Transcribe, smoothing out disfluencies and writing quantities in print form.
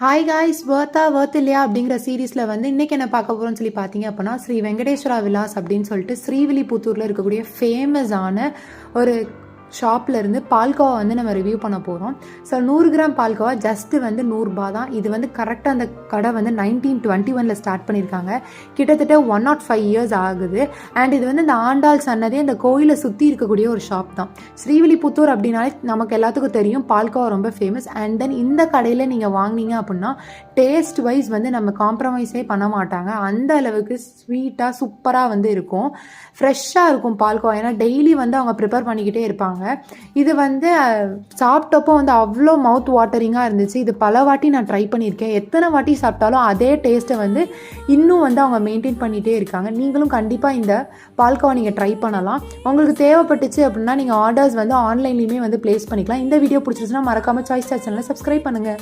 Hi guys, worth இல்லையா அப்படிங்கிற சீரீஸில் வந்து இன்றைக்கி என்ன பார்க்க போகிறோம்னு சொல்லி பார்த்தீங்க அப்படின்னா, ஸ்ரீ வெங்கடேஸ்வரா விலாஸ் அப்படின்னு சொல்லிட்டு ஸ்ரீவில்லிபுத்தூரில் இருக்கக்கூடிய ஃபேமஸான ஒரு ஷாப்லேருந்து பால்கோவா வந்து நம்ம ரிவ்யூ பண்ண போகிறோம். ஸோ 100 கிராம் பால்கோவா ஜஸ்ட்டு வந்து 100 ரூபா தான். இது வந்து கரெக்டாக அந்த கடை வந்து 1921 ஸ்டார்ட் பண்ணியிருக்காங்க. கிட்டத்தட்ட 105 இயர்ஸ் ஆகுது. அண்ட் இது வந்து இந்த ஆண்டாள் சன்னதி அந்த கோயிலை சுற்றி இருக்கக்கூடிய ஒரு ஷாப் தான். ஸ்ரீவில்லிபுத்தூர் அப்படின்னாலே நமக்கு எல்லாத்துக்கும் தெரியும் பால்கோவா ரொம்ப ஃபேமஸ். அண்ட் தென் இந்த கடையில் நீங்கள் வாங்கினீங்க அப்படின்னா டேஸ்ட் வைஸ் வந்து நம்ம காம்ப்ரமைஸே பண்ண மாட்டாங்க. அந்த அளவுக்கு ஸ்வீட்டாக சூப்பராக வந்து இருக்கும். ஃப்ரெஷ்ஷாக இருக்கும் பால்கோவா. ஏன்னா டெய்லி வந்து அவங்க ப்ரிப்பேர் பண்ணிக்கிட்டே இருப்பாங்க. இது வந்து சாப்பிட்டப்போ வந்து அவ்வளோ மவுத் வாட்டரிங்காக இருந்துச்சு. இது பல வாட்டி நான் ட்ரை பண்ணியிருக்கேன். எத்தனை வாட்டி சாப்பிட்டாலும் அதே டேஸ்ட்டை வந்து இன்னும் வந்து அவங்க மெயின்டைன் பண்ணிகிட்டே இருக்காங்க. நீங்களும் கண்டிப்பாக இந்த பால்கோவா நீங்கள் ட்ரை பண்ணலாம். உங்களுக்கு தேவைப்பட்டுச்சு அப்படின்னா நீங்கள் ஆர்டர்ஸ் வந்து ஆன்லைன்லேயுமே வந்து ப்ளேஸ் பண்ணிக்கலாம். இந்த வீடியோ பிடிச்சிருச்சுன்னா மறக்காமல் சாய்ஸ் சேனலை சப்ஸ்கிரைப் பண்ணுங்கள்.